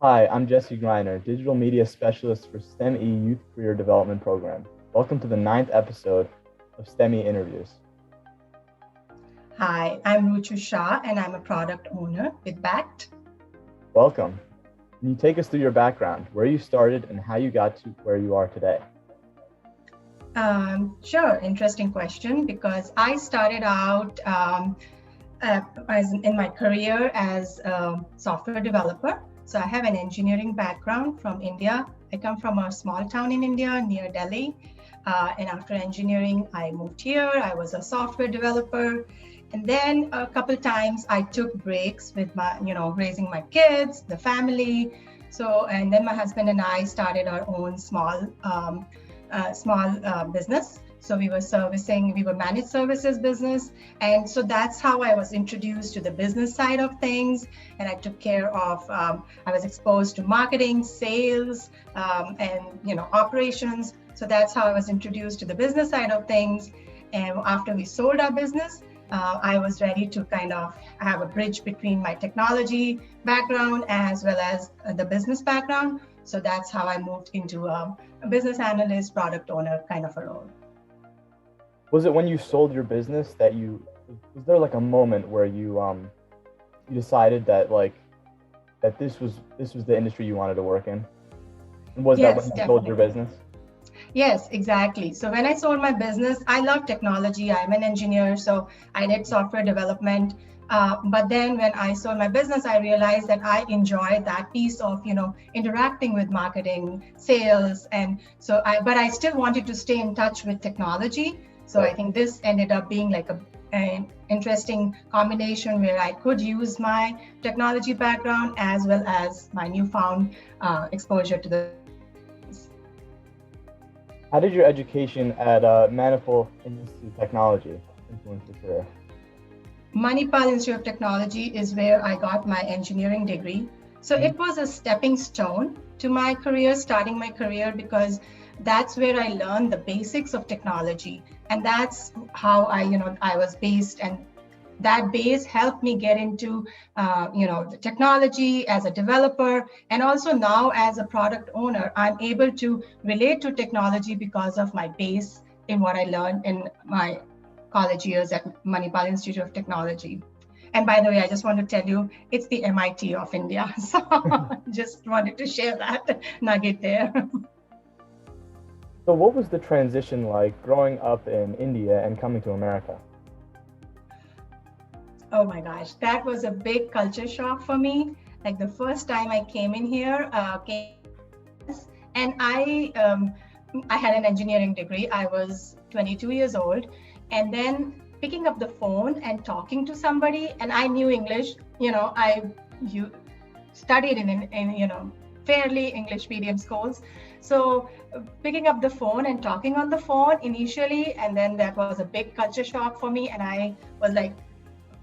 Hi, I'm Jesse Greiner, Digital Media Specialist for STEM-E Youth Career Development Program. Welcome to the ninth episode of STEM-E Interviews. Hi, I'm Roochu Shah, and I'm a product owner with Bakkt. Welcome. Can you take us through your background, where you started, and how you got to where you are today? Sure, interesting question because I started out in my career as a software developer. So I have an engineering background from India. I come from a small town in India near Delhi. And after engineering, I moved here. I was a software developer. And then a couple times I took breaks with my, raising my kids, the family. So, and then my husband and I started our own small business. So we were managed services business. And so that's how I was introduced to the business side of things. And I took care of, I was exposed to marketing, sales, and, operations. So that's how I was introduced to the business side of things. And after we sold our business, I was ready to kind of have a bridge between my technology background as well as the business background. So that's how I moved into a business analyst, product owner kind of a role. Was it when you sold your business that was there like a moment where you decided that this was the industry you wanted to work in? And was that Yes, when you definitely. sold your business? Yes, exactly. So when I sold my business, I love technology. I'm an engineer, so I did software development. But then when I sold my business, I realized that I enjoy that piece of, interacting with marketing, sales. But I still wanted to stay in touch with technology. So I think this ended up being like an interesting combination where I could use my technology background as well as my newfound exposure to the. How did your education at Manipal Institute of Technology influence your career? Manipal Institute of Technology is where I got my engineering degree. So it was a stepping stone to my career, starting my career, because that's where I learned the basics of technology. And that's how I was based, and that base helped me get into, the technology as a developer. And also now as a product owner, I'm able to relate to technology because of my base in what I learned in my college years at Manipal Institute of Technology. And by the way, I just want to tell you, it's the MIT of India. So just wanted to share that nugget there. So what was the transition like growing up in India and coming to America? Oh my gosh, that was a big culture shock for me. Like the first time I came in here, and I had an engineering degree. I was 22 years old, and then picking up the phone and talking to somebody, and I knew English. You studied in fairly English medium schools. So picking up the phone and talking on the phone initially, and then that was a big culture shock for me. And I was like,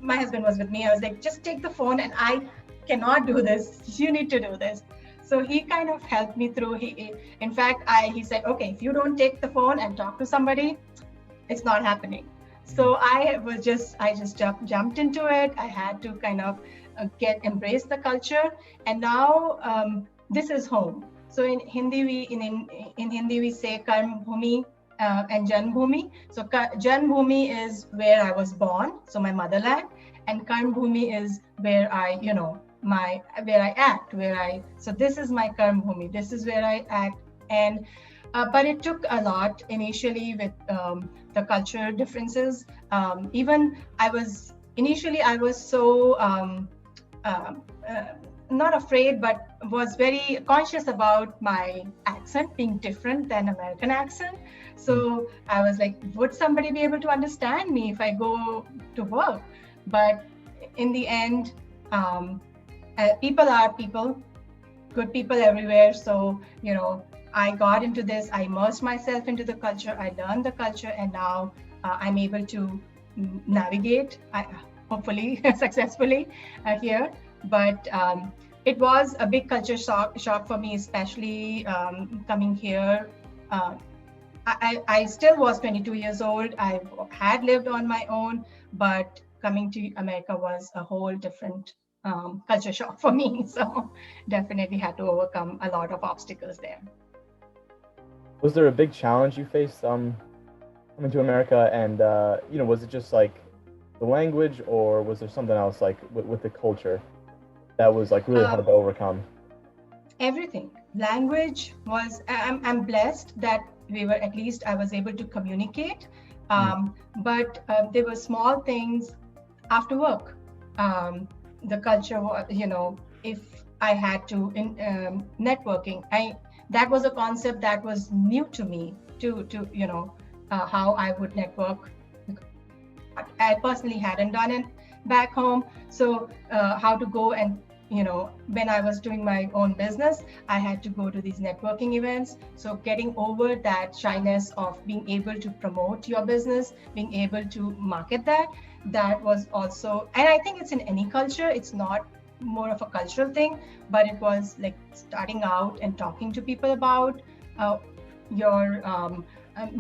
my husband was with me. I was like, just take the phone, and I cannot do this. You need to do this. So he kind of helped me through. In fact, he said, okay, if you don't take the phone and talk to somebody, it's not happening. So I just jumped into it. I had to kind of embrace the culture, and now this is home. So in Hindi we say Karm Bhumi and Janbhumi. So Janbhumi is where I was born, so my motherland, and Karm Bhumi is where I act, so this is my Karm Bhumi. This is where I act, and but it took a lot initially with the cultural differences. Even I was so not afraid, but was very conscious about my accent being different than American accent. So I was like, would somebody be able to understand me if I go to work? But in the end, people are people, good people everywhere. So, I got into this, I immersed myself into the culture, I learned the culture, and now I'm able to navigate, hopefully successfully here. But it was a big culture shock for me, especially coming here. I still was 22 years old. I had lived on my own, but coming to America was a whole different culture shock for me. So definitely had to overcome a lot of obstacles there. Was there a big challenge you faced coming to America? And was it just like the language, or was there something else like with the culture that was like really hard Um, to overcome? Everything. Language was, I'm blessed that we were, at least I was able to communicate. Mm. But there were small things after work. The culture was, if I had to, in networking, that was a concept that was new to me, how I would network. I personally hadn't done it back home. So how to go and, when I was doing my own business, I had to go to these networking events. So getting over that shyness of being able to promote your business, being able to market that was also, and I think it's in any culture, it's not more of a cultural thing, but it was like starting out and talking to people about your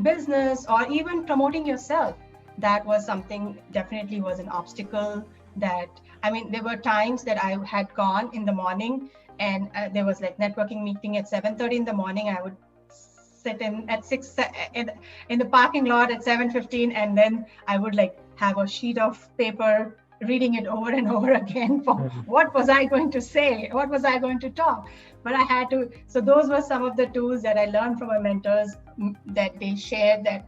business, or even promoting yourself. That was something, definitely was an obstacle. That, I mean, there were times that I had gone in the morning, and there was like networking meeting at 7:30 in the morning. I would sit in at 6 in the parking lot at 7:15, and then I would like have a sheet of paper, reading it over and over again for Mhm. what was I going to say, what was I going to talk. But I had to, so those were some of the tools that I learned from my mentors, that they shared, that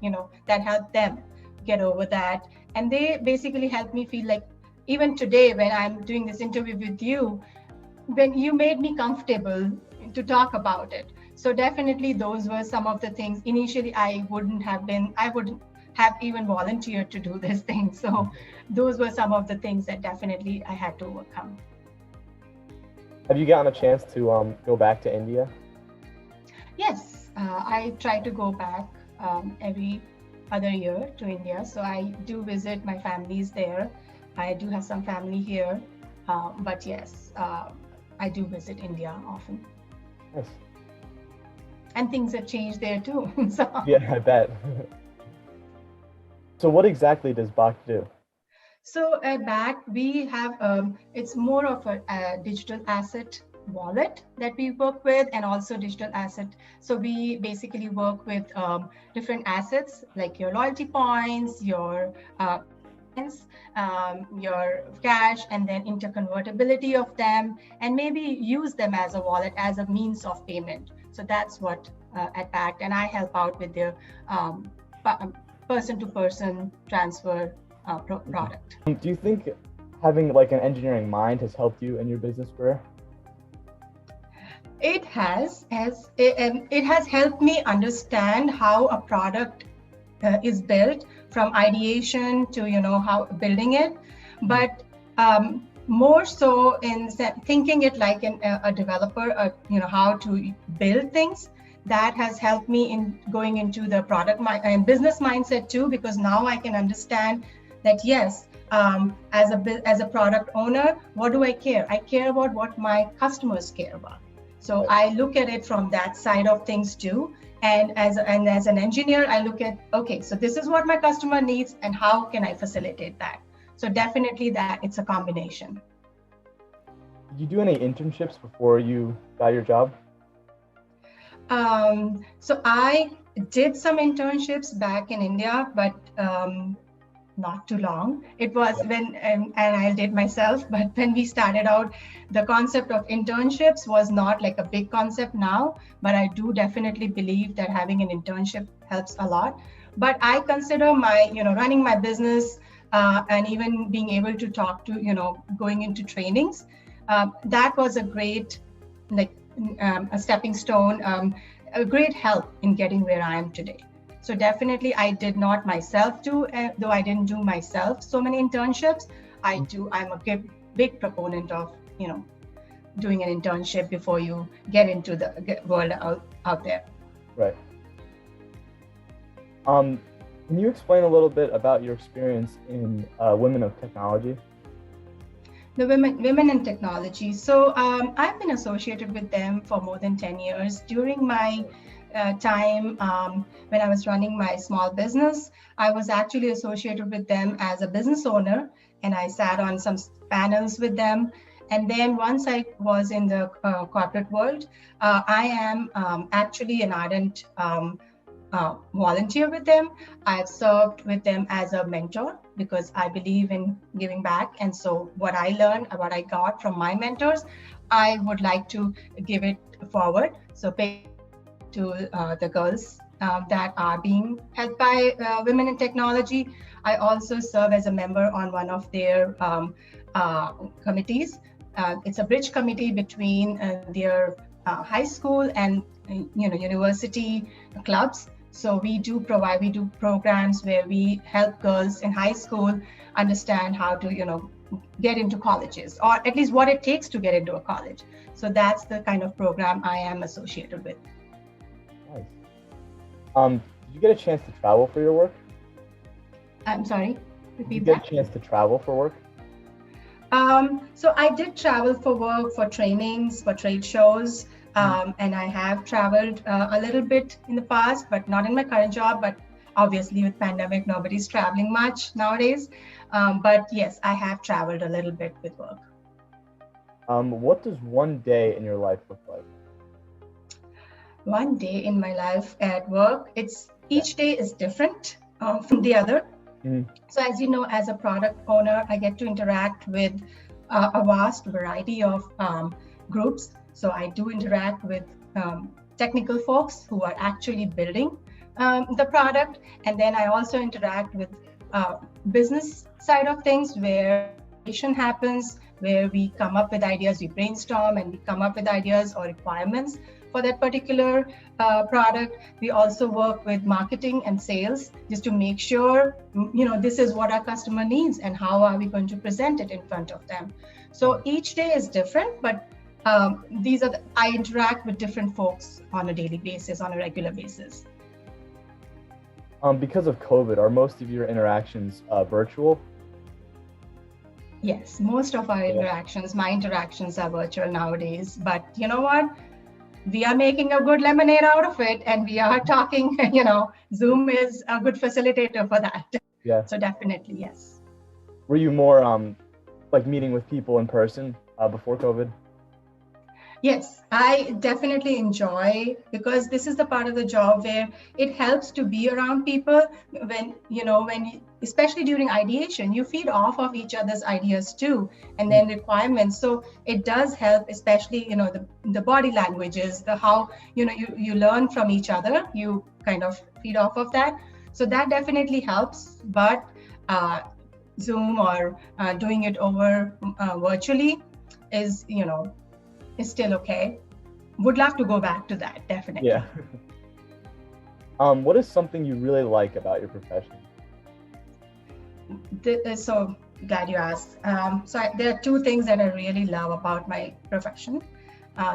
that helped them get over that. And they basically helped me feel like, even today when I'm doing this interview with you, when you made me comfortable to talk about it. So definitely those were some of the things. Initially I wouldn't have even volunteered to do this thing. So those were some of the things that definitely I had to overcome. Have you gotten a chance to go back to India? Yes, I try to go back every other year to India. So I do visit my families there. I do have some family here. But yes, I do visit India often. Yes. And things have changed there too. So, Yeah, I bet. So what exactly does Bakkt do? so at Bakkt, we have, it's more of a digital asset wallet that we work with, and also digital asset. So we basically work with different assets like your loyalty points, your cash, and then interconvertibility of them, and maybe use them as a wallet, as a means of payment. So that's what at Bakkt, and I help out with their person to person transfer product. Do you think having like an engineering mind has helped you in your business career? It has helped me understand how a product is built, from ideation to how building it, but more so in thinking it like a developer, how to build things. That has helped me in going into the product and business mindset too, because now I can understand that, yes, as a product owner, what do I care? I care about what my customers care about. So I look at it from that side of things too. And as an engineer, I look at, okay, so this is what my customer needs, and how can I facilitate that? So definitely that it's a combination. Did you do any internships before you got your job? So I did some internships back in India, but not too long. It was when, and I did myself, but when we started out, the concept of internships was not like a big concept now, but I do definitely believe that having an internship helps a lot. But I consider my, running my business and even being able to talk to, going into trainings, that was a great, like, a stepping stone, a great help in getting where I am today. So definitely I did not myself do, though I didn't do myself so many internships. I'm a big proponent of, doing an internship before you get into the world out there. Right. Can you explain a little bit about your experience in Women of Technology? The women in technology. So I've been associated with them for more than 10 years. During my time when I was running my small business, I was actually associated with them as a business owner, and I sat on some panels with them. And then once I was in the corporate world, I am actually an ardent volunteer with them. I've served with them as a mentor because I believe in giving back. And so what I learned, what I got from my mentors, I would like to give it forward. So pay forward to the girls that are being helped by women in technology. I also serve as a member on one of their committees. It's a bridge committee between their high school and university clubs. So we do programs where we help girls in high school understand how to get into colleges, or at least what it takes to get into a college. So that's the kind of program I am associated with. Nice. Did you get a chance to travel for your work? I'm sorry, Did you repeat get that. a chance to travel for work? So I did travel for work, for trainings, for trade shows, and I have traveled a little bit in the past, but not in my current job. But obviously, with pandemic, nobody's traveling much nowadays. But yes, I have traveled a little bit with work. What does one day in your life look like? One day in my life at work, Yeah. each day is different from the other. Mhm. So as you know, as a product owner, I get to interact with a vast variety of groups. So I do interact with technical folks who are actually building the product. And then I also interact with business side of things where ideation happens, where we come up with ideas, we brainstorm and we come up with ideas or requirements for that particular product. We also work with marketing and sales just to make sure, this is what our customer needs and how are we going to present it in front of them. So each day is different, but I interact with different folks on a daily basis, on a regular basis. Because of COVID, are most of your interactions virtual? Yes, most of our interactions, my interactions are virtual nowadays, but you know what? We are making a good lemonade out of it, and we are talking. Zoom is a good facilitator for that. Yeah. So definitely, yes. Were you more like meeting with people in person before COVID? Yes, I definitely enjoy, because this is the part of the job where it helps to be around people especially during ideation, you feed off of each other's ideas too, and then requirements. So it does help, especially, the body languages, the how, you learn from each other, you kind of feed off of that. So that definitely helps, but Zoom or doing it over virtually is still okay. Would love to go back to that, definitely. Yeah. What is something you really like about your profession? So glad you asked. There are two things that I really love about my profession.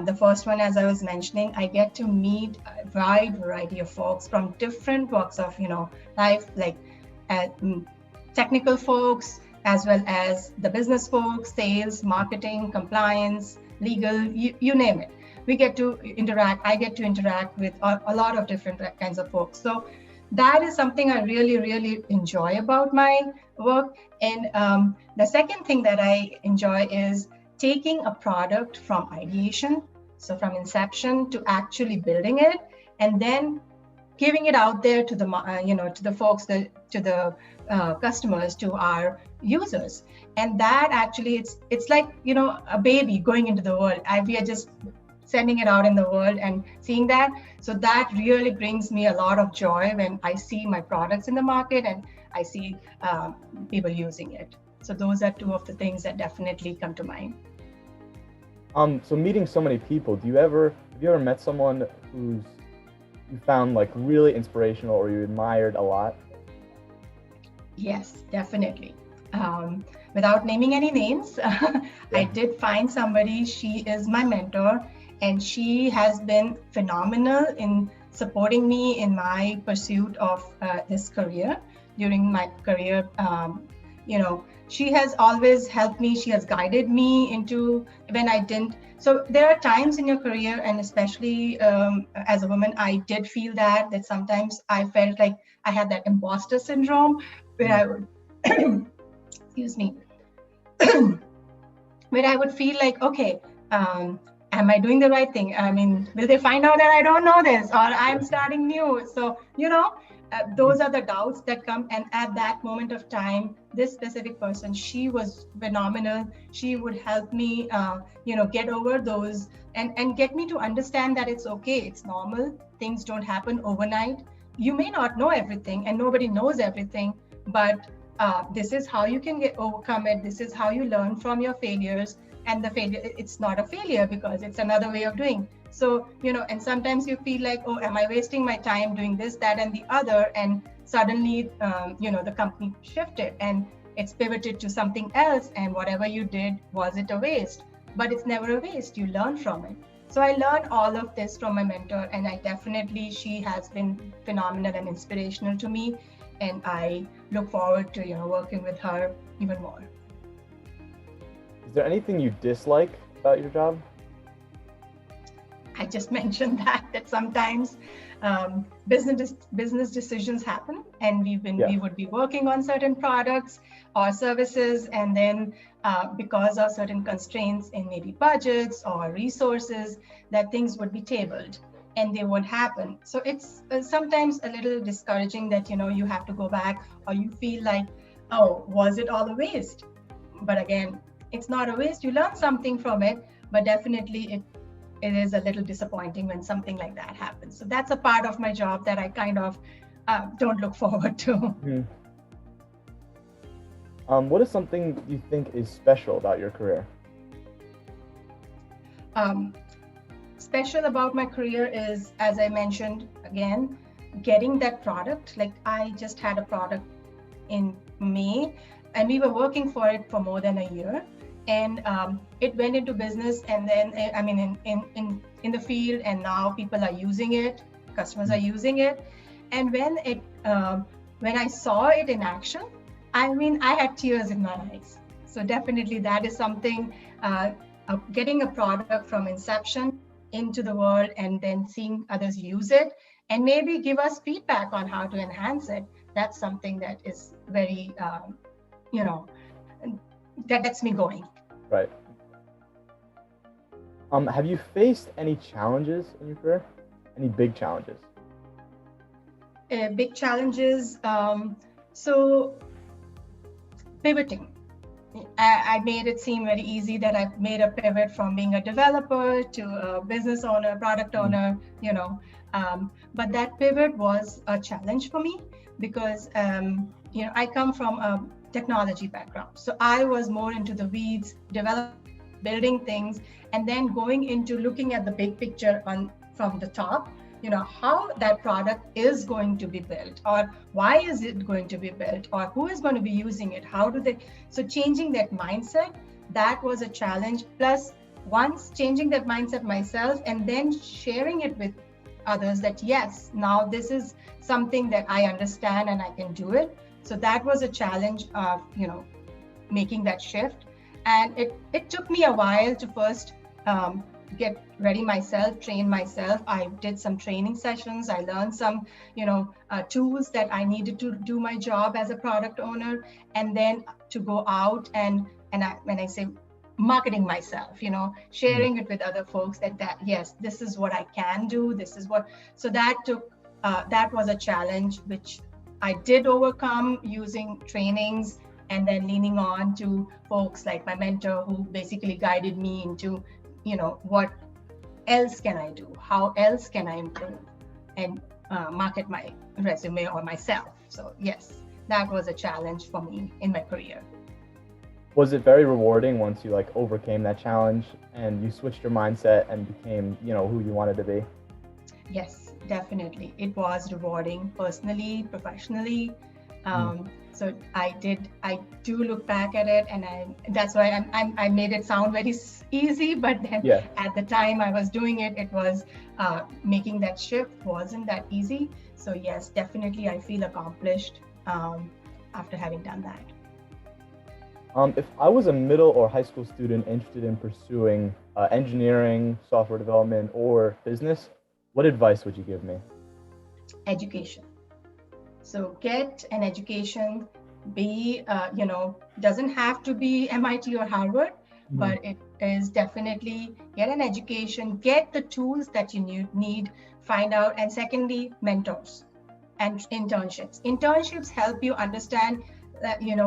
The first one, as I was mentioning, I get to meet a wide variety of folks from different walks of life, like technical folks, as well as the business folks, sales, marketing, compliance, legal, you name it. We get to interact. I get to interact with a lot of different kinds of folks. So that is something I really, really enjoy about my work. And the second thing that I enjoy is taking a product from ideation, so from inception to actually building it, and then giving it out there to the to the folks, to the customers, to our users. And that actually, it's like a baby going into the world. We are just sending it out in the world and seeing that. So that really brings me a lot of joy when I see my products in the market and I see people using it. So those are two of the things that definitely come to mind. So meeting so many people, have you ever met someone who's you found like really inspirational or you admired a lot? Yes, definitely. Without naming any names, I did find somebody. She is my mentor, and she has been phenomenal in supporting me in my pursuit of this career. During my career, she has always helped me. She has guided me into when I didn't. So there are times in your career, and especially as a woman, I did feel that sometimes I felt like I had that imposter syndrome, where I would, excuse me, where I would feel like, okay, am I doing the right thing? I mean, will they find out that I don't know this, or I'm starting new? So, those are the doubts that come. And at that moment of time, this specific person, she was phenomenal. She would help me, get over those and get me to understand that it's okay. It's normal. Things don't happen overnight. You may not know everything, and nobody knows everything, but this is how you can overcome it. This is how you learn from your failures. And the failure, it's not a failure because it's another way of doing. So, and sometimes you feel like, oh, am I wasting my time doing this, that, and the other? And suddenly, the company shifted and it's pivoted to something else. And whatever you did, was it a waste? But it's never a waste. You learn from it. So I learned all of this from my mentor, and she has been phenomenal and inspirational to me. And I look forward to, working with her even more. Is there anything you dislike about your job? I just mentioned that sometimes business decisions happen, and we would be working on certain products or services, and then because of certain constraints in maybe budgets or resources, that things would be tabled and they won't happen. So it's sometimes a little discouraging that you have to go back, or you feel like, oh, was it all a waste? But again, it's not a waste. You learn something from it, but definitely it is a little disappointing when something like that happens. So that's a part of my job that I kind of don't look forward to. Mm-hmm. What is something you think is special about your career? Special about my career is, as I mentioned again, getting that product. Like, I just had a product in May, and we were working for it for more than a year. And it went into business, and then in the field, and now people are using it, customers are using it. And when I saw it in action, I had tears in my eyes. So definitely that is something, getting a product from inception into the world, and then seeing others use it and maybe give us feedback on how to enhance it. That's something that is very, that gets me going. Right. Have you faced any challenges in your career? Any big challenges? Big challenges. So pivoting. I made it seem very easy that I made a pivot from being a developer to a business owner, product owner, but that pivot was a challenge for me because, I come from a technology background. So I was more into the weeds, building things, and then going into looking at the big picture from the top, how that product is going to be built, or why is it going to be built, or who is going to be using it, so changing that mindset, that was a challenge. Plus, once changing that mindset myself and then sharing it with others, that yes, now this is something that I understand and I can do it. So that was a challenge of, making that shift. And it took me a while to first get ready myself, train myself. I did some training sessions. I learned some, tools that I needed to do my job as a product owner, and then to go out when I say marketing myself, sharing it with other folks that yes, this is what I can do. This is what. So that was a challenge which I did overcome using trainings, and then leaning on to folks like my mentor, who basically guided me into, what else can I do? How else can I improve and market my resume or myself? So yes, that was a challenge for me in my career. Was it very rewarding once you overcame that challenge and you switched your mindset and became, who you wanted to be? Yes, definitely. It was rewarding personally, professionally. So I do look back at it, and that's why I made it sound very easy, but then at the time I was doing it, it was making that shift wasn't that easy. So yes, definitely I feel accomplished after having done that. If I was a middle or high school student interested in pursuing engineering, software development, or business, what advice would you give me? Education. So get an education, doesn't have to be MIT or Harvard, but it is definitely get an education, get the tools that you need, find out, and secondly, mentors and internships. Internships help you understand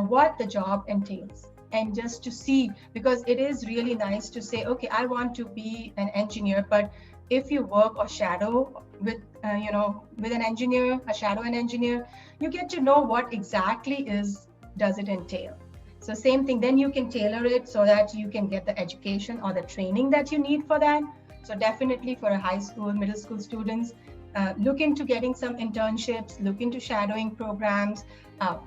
what the job entails, and just to see, because it is really nice to say, okay, I want to be an engineer, but if you work or shadow with with an engineer, shadow an engineer, you get to know what exactly does it entail. So same thing, then you can tailor it so that you can get the education or the training that you need for that. So definitely for a high school, middle school students, look into getting some internships, look into shadowing programs.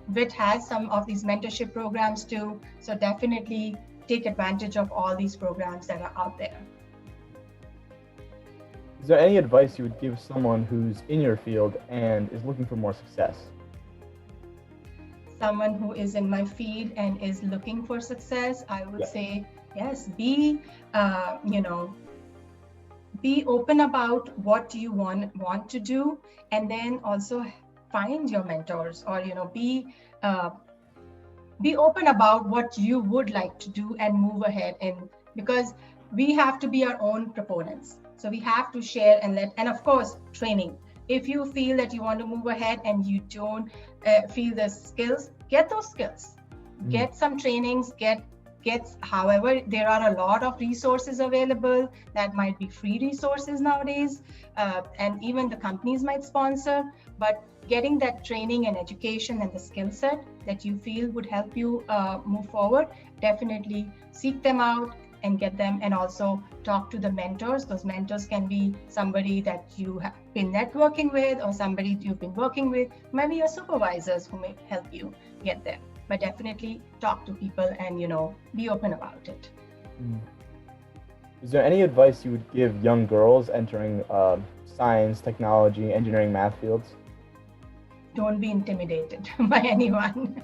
WIT has some of these mentorship programs too. So definitely take advantage of all these programs that are out there. Is there any advice you would give someone who's in your field and is looking for more success? Someone who is in my field and is looking for success, I would say, yes, be open about what you want to do, and then also find your mentors, or be open about what you would like to do and move ahead in, because we have to be our own proponents. So we have to share and of course, training. If you feel that you want to move ahead and you don't feel the skills, get those skills, get some trainings, get however, there are a lot of resources available that might be free resources nowadays, and even the companies might sponsor, but getting that training and education and the skill set that you feel would help you move forward, definitely seek them out and get them, and also talk to the mentors. Those mentors can be somebody that you have been networking with, or somebody you've been working with, maybe your supervisors who may help you get there. But definitely talk to people and be open about it. Is there any advice you would give young girls entering science, technology, engineering, math fields? Don't be intimidated by anyone.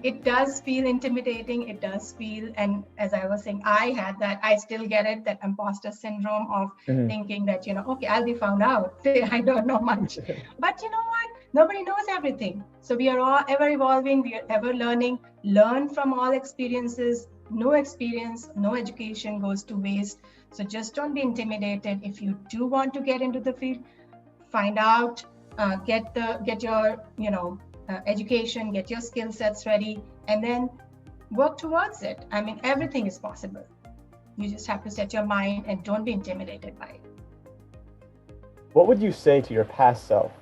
It does feel intimidating. It does feel, and as I was saying, I had that, I still get it, that imposter syndrome of thinking that, okay, I'll be found out. I don't know much. But you know what? Nobody knows everything. So we are all ever evolving. We are ever learning. Learn from all experiences. No experience, no education goes to waste. So just don't be intimidated. If you do want to get into the field, find out, get your education, get your skill sets ready, and then work towards it. I mean, everything is possible. You just have to set your mind and don't be intimidated by it. What would you say to your past self?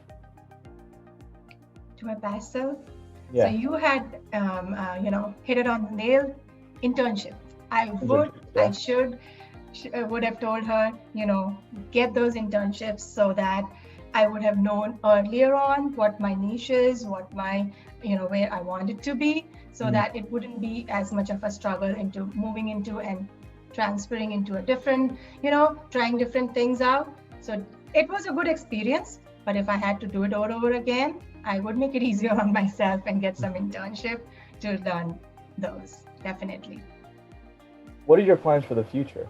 To my past self? Yeah. So you had, hit it on the nail. Internship. I would have told her, get those internships, so that I would have known earlier on what my niche is, what my, where I wanted to be, so that it wouldn't be as much of a struggle into moving into and transferring into a different, trying different things out. So it was a good experience, but if I had to do it all over again, I would make it easier on myself and get some internship to learn those, definitely. What are your plans for the future?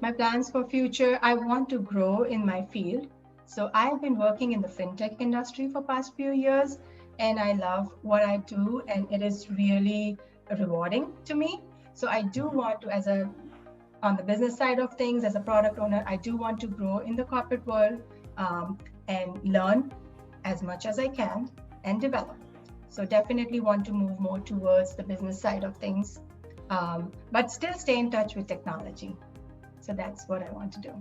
My plans for future, I want to grow in my field. So I've been working in the fintech industry for past few years, and I love what I do, and it is really rewarding to me. So I do want to, on the business side of things, as a product owner, I do want to grow in the corporate world, and learn as much as I can and develop. So definitely want to move more towards the business side of things, but still stay in touch with technology. So that's what I want to do.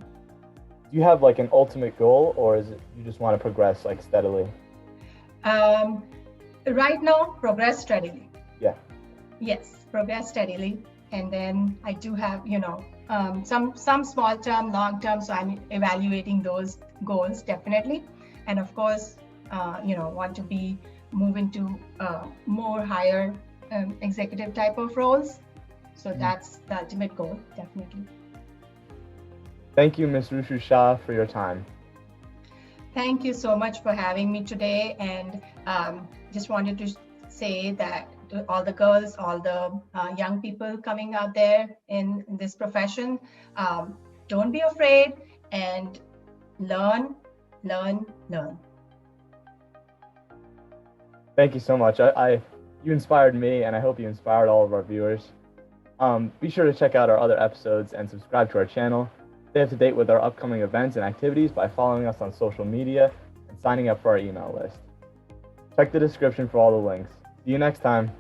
Do you have like an ultimate goal, or is it you just want to progress like steadily? Right now, progress steadily. Yeah. Yes, progress steadily. And then I do have, some small term, long term. So I'm evaluating those goals, definitely. And of course, want to move into more higher executive type of roles. So that's the ultimate goal, definitely. Thank you, Ms. Roochu Shah, for your time. Thank you so much for having me today. And just wanted to say that to all the girls, all the young people coming out there in this profession, don't be afraid, and learn. Thank you so much. You inspired me, and I hope you inspired all of our viewers. Be sure to check out our other episodes and subscribe to our channel. Stay up to date with our upcoming events and activities by following us on social media and signing up for our email list. Check the description for all the links. See you next time.